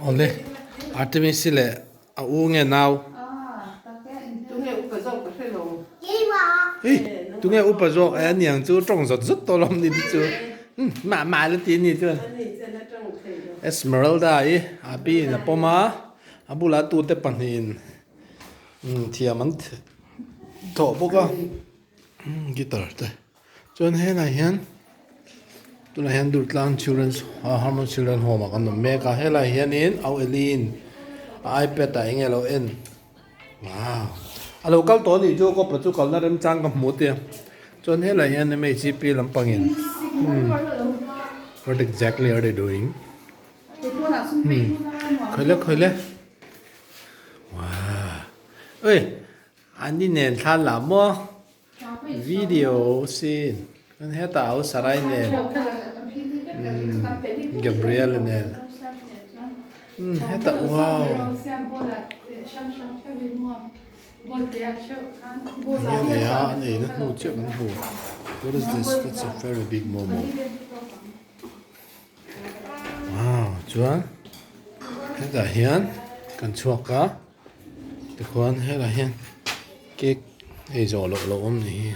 Ole, Artemis sile, unge now. Tung nghe upa zo anh nhàng chú trông giật rất to lắm đi chú mà là tiền gì chứ Esmeralda ấy abi là poma abu là tu te panin thiam anh thọ bốc à guitar thế cho nên là hiền tu là hiền đuổi lan children's harmon children home mà còn mẹ cả hay là hiền in ao elin iPad tại nghe lo in wow alo kal to ni jo ko pachu kal na rem chang ka mu te chon he la yan me chi pi lam pangin what exactly are they doing khole wow ơi anh đi nền than là mo video scene con he tao sarai nền Gabriel nền he tao wow yeah, nee, dat moet je maar voor. What is this? That's a very big momo. Wow, chuan. Hết là hiền, cần chuộc cả. Thì khoan hết là hiền. Cái giò lộ lộ này.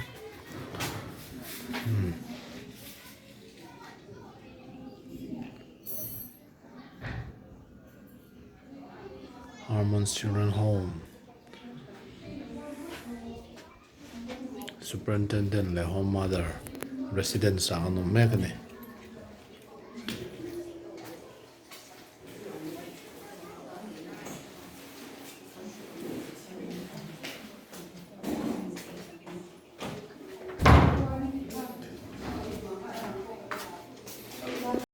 Harmon's Children Home. Superintendent le home mother residence sa ano me kane